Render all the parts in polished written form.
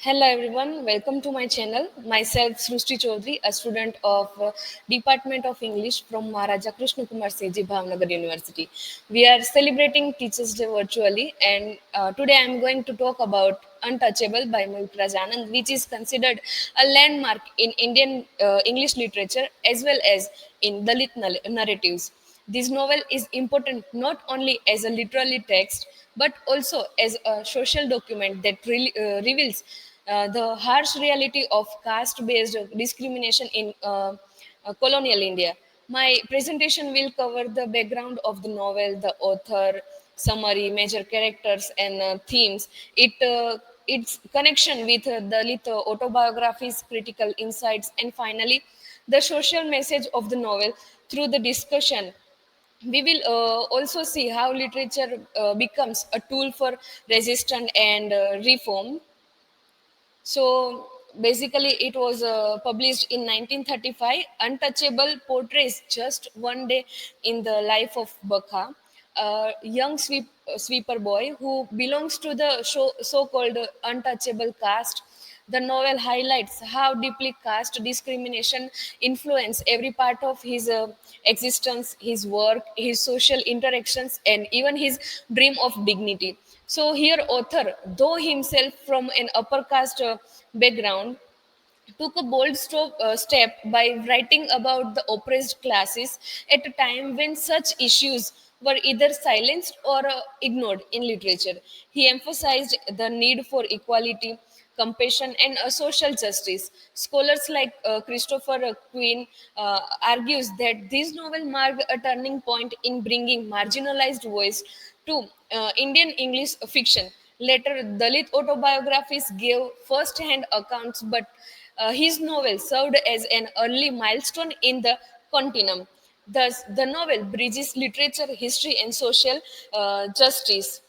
Hello everyone, welcome to my channel. Myself Srushti Chaudhary, a student of Department of English from Maharaja Krishna Kumar Seji Bhavnagar University. We are celebrating Teachers Day virtually, and today I am going to talk about Untouchable by Mulk Raj Anand, which is considered a landmark in Indian English literature as well as in Dalit narratives. This novel is important not only as a literary text but also as a social document that reveals the harsh reality of caste based discrimination in colonial India. My presentation will cover the background of the novel, the author, summary, major characters, and themes. Its connection with Dalit autobiographies, critical insights, and finally, the social message of the novel through the discussion. We will also see how literature becomes a tool for resistance and reform. So basically, it was published in 1935. Untouchable portrays just one day in the life of Bakha, a young sweeper boy who belongs to the so-called untouchable caste. The novel highlights how deeply caste discrimination influenced every part of his existence, his work, his social interactions, and even his dream of dignity. So here, author, though himself from an upper caste background, took a bold step by writing about the oppressed classes at a time when such issues were either silenced or ignored in literature. He emphasized the need for equality, compassion, and social justice. Scholars like Christopher Quinn argues that this novel marked a turning point in bringing marginalized voice to Indian English fiction. Later, Dalit autobiographies gave first-hand accounts, but his novel served as an early milestone in the continuum. Thus, the novel bridges literature, history, and social justice.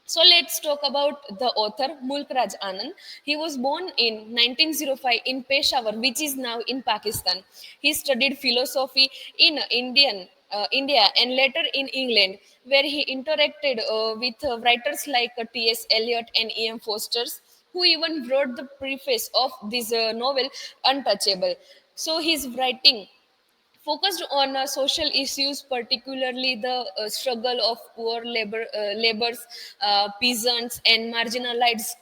So let's talk about the author Mulk Raj Anand. He was born in 1905 in Peshawar, which is now in Pakistan. He studied philosophy in India and later in England, where he interacted with writers like T.S. Eliot and E.M. Foster's, who even wrote the preface of this novel, Untouchable. So his writing focused on social issues, particularly the struggle of poor laborers, peasants, and marginalized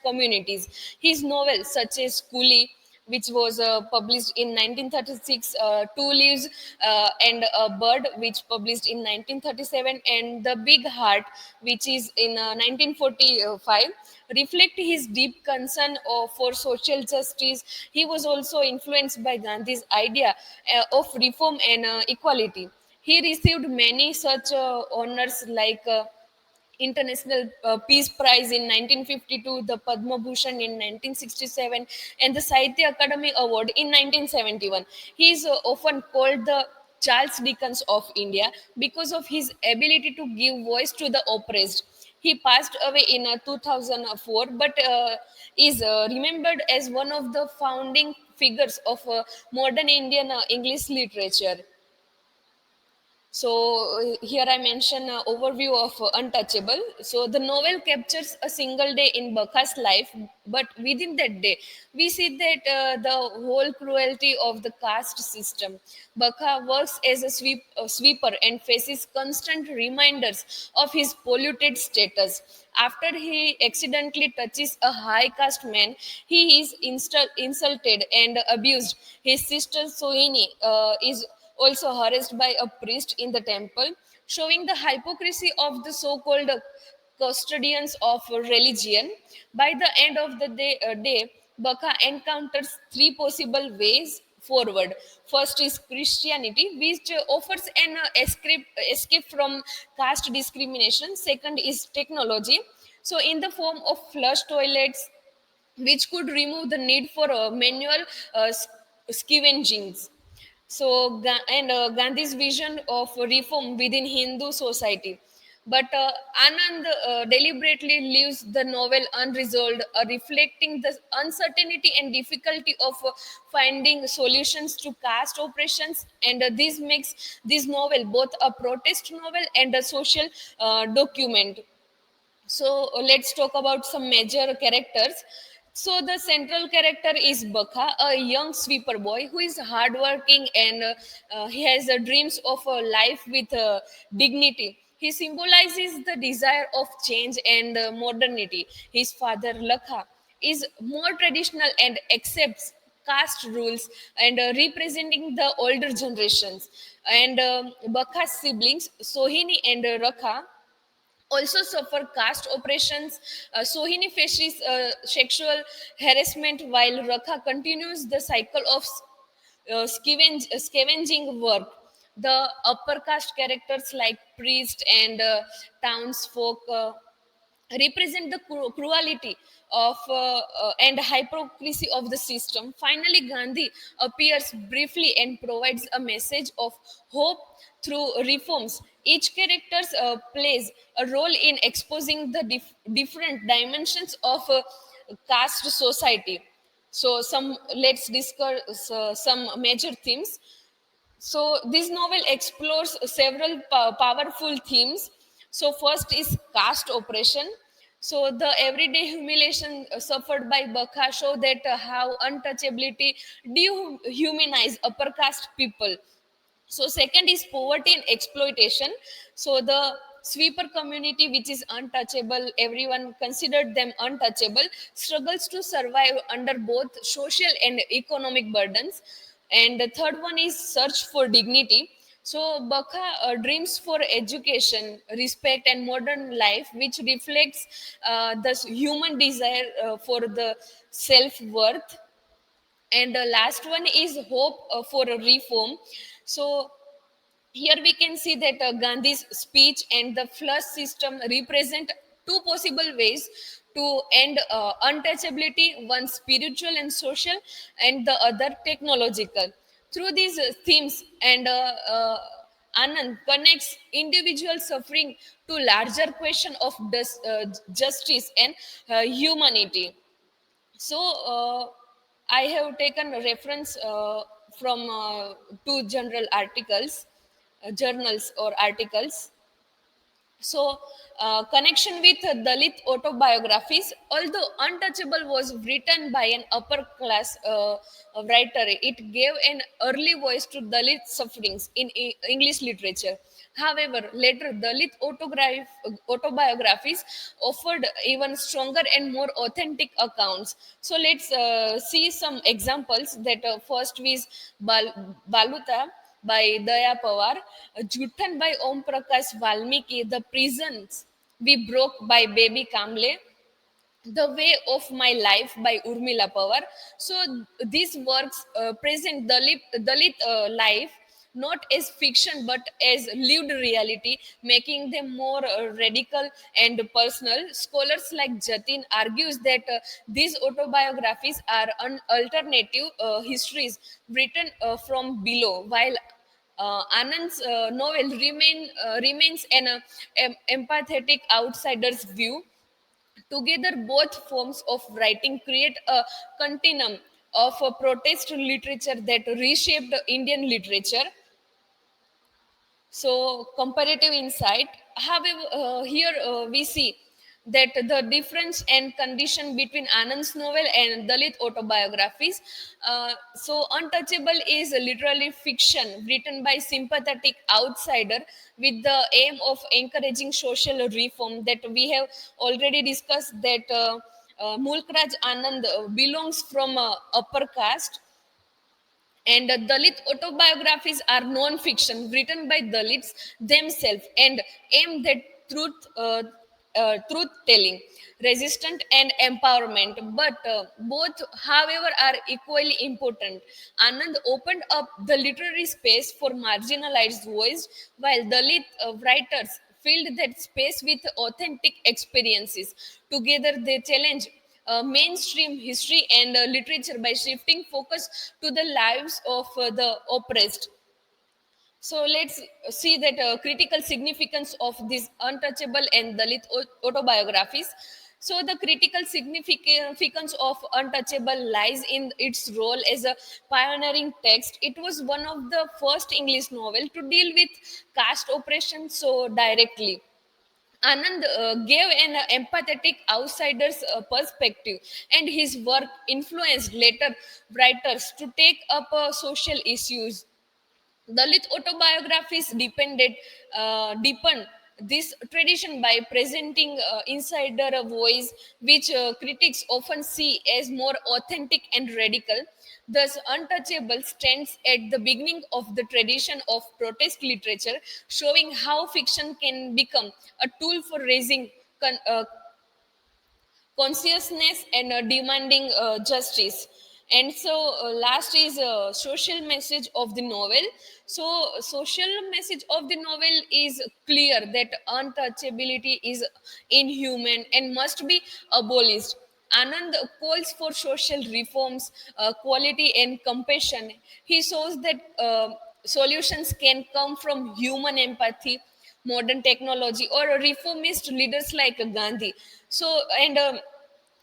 communities. His novels, such as Coolie, which was published in 1936, Two Leaves and a Bird, which published in 1937, and The Big Heart, which is in 1945, reflect his deep concern for social justice. He was also influenced by Gandhi's idea of reform and equality. He received many such honors like International Peace Prize in 1952, the Padma Bhushan in 1967, and the Sahitya Academy Award in 1971. He is often called the Charles Dickens of India because of his ability to give voice to the oppressed. He passed away in 2004, but is remembered as one of the founding figures of modern Indian English literature. So here I mention overview of Untouchable. So the novel captures a single day in Bakha's life, but within that day we see that the whole cruelty of the caste system. Bakha works as a sweeper and faces constant reminders of his polluted status. After he accidentally touches a high caste man, he is insulted and abused. His sister Sohini is also harassed by a priest in the temple, showing the hypocrisy of the so called custodians of religion. By the end of the day Baka encounters three possible ways forward. First is Christianity, which offers an escape from caste discrimination. Second is technology, so in the form of flush toilets, which could remove the need for manual scavenging. So, Gandhi's vision of reform within Hindu society. But Anand deliberately leaves the novel unresolved, reflecting the uncertainty and difficulty of finding solutions to caste oppressions. And this makes this novel both a protest novel and a social document. So let's talk about some major characters. So the central character is Bakha, a young sweeper boy who is hardworking and he has dreams of a life with dignity. He symbolizes the desire of change and modernity. His father Lakha is more traditional and accepts caste rules and representing the older generations. And Bakha's siblings Sohini and Rakha also suffer caste oppressions. Sohini faces sexual harassment while Rakha continues the cycle of scavenging work. The upper caste characters like priest and townsfolk represent the cruelty of and hypocrisy of the system. Finally, Gandhi appears briefly and provides a message of hope through reforms. Each character plays a role in exposing the different dimensions of caste society. So, some let's discuss some major themes. So this novel explores several powerful themes. So first is caste oppression. So the everyday humiliation suffered by Bakha show that how untouchability dehumanize upper caste people. So second is poverty and exploitation. So the sweeper community, which is untouchable, everyone considered them untouchable, struggles to survive under both social and economic burdens. And the third one is search for dignity. So Bakha dreams for education, respect and modern life, which reflects the human desire for the self-worth. And the last one is hope for a reform. So here we can see that Gandhi's speech and the flush system represent two possible ways to end untouchability, one spiritual and social, and the other technological. Through these themes, and Anand connects individual suffering to larger question of justice and humanity. So I have taken a reference from two general articles, journals or articles. So, connection with Dalit autobiographies, although Untouchable was written by an upper class writer, it gave an early voice to Dalit sufferings in English literature. However, later Dalit autobiographies offered even stronger and more authentic accounts. So, let's see some examples. That first is Baluta by Daya Pawar, Juthan by Om Prakash Valmiki, The Prisons We Broke by Baby Kamble, The Way of My Life by Urmila Pawar. So these works present Dalit life not as fiction but as lived reality, making them more radical and personal. Scholars like Jatin argues that these autobiographies are alternative histories written from below, while Anand's novel remains an empathetic outsider's view. Together, both forms of writing create a continuum of protest literature that reshaped Indian literature. So, comparative insight. However, here we see that the difference and condition between Anand's novel and Dalit autobiographies. So, Untouchable is literally fiction written by sympathetic outsider with the aim of encouraging social reform. That we have already discussed that. Mulkraj Anand belongs from upper caste, and Dalit autobiographies are non-fiction written by Dalits themselves and aimed at truth telling, resistance, and empowerment. But both, however, are equally important. Anand opened up the literary space for marginalized voice, while Dalit writers filled that space with authentic experiences. Together, they challenge mainstream history and literature by shifting focus to the lives of the oppressed. So let's see that critical significance of these untouchable and Dalit autobiographies. So the critical significance of Untouchable lies in its role as a pioneering text. It was one of the first English novel to deal with caste oppression so directly. Anand gave an empathetic outsider's perspective, and his work influenced later writers to take up social issues. Dalit autobiographies deepened this tradition by presenting insider a voice which critics often see as more authentic and radical. Thus, Untouchable stands at the beginning of the tradition of protest literature, showing how fiction can become a tool for raising consciousness and demanding justice. And so last is social message of the novel. So social message of the novel is clear that untouchability is inhuman and must be abolished. Anand calls for social reforms, quality and compassion. He shows that solutions can come from human empathy, modern technology, or reformist leaders like Gandhi. So and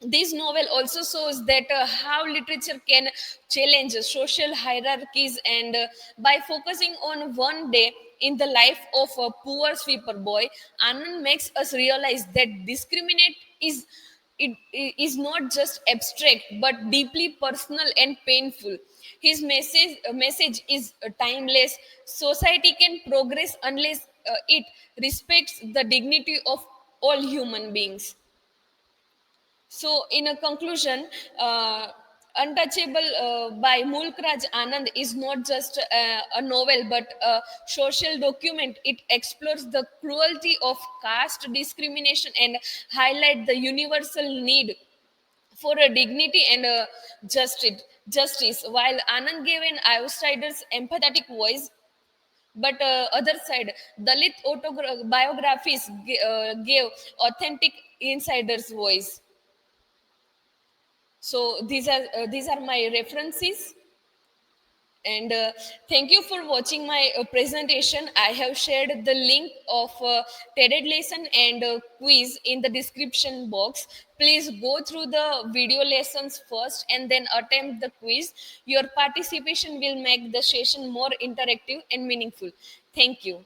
this novel also shows that how literature can challenge social hierarchies, and by focusing on one day in the life of a poor sweeper boy, Anand makes us realize that discriminate it is not just abstract but deeply personal and painful. His message is timeless. Society can progress unless it respects the dignity of all human beings. So, in a conclusion, Untouchable by Mulk Raj Anand is not just a novel but a social document. It explores the cruelty of caste discrimination and highlight the universal need for a dignity and a justice. While Anand gave an outsider's empathetic voice, but other side, Dalit autobiographies gave authentic insider's voice. So these are my references, and thank you for watching my presentation. I have shared the link of TED lesson and quiz in the description box. Please go through the video lessons first and then attempt the quiz. Your participation will make the session more interactive and meaningful. Thank you.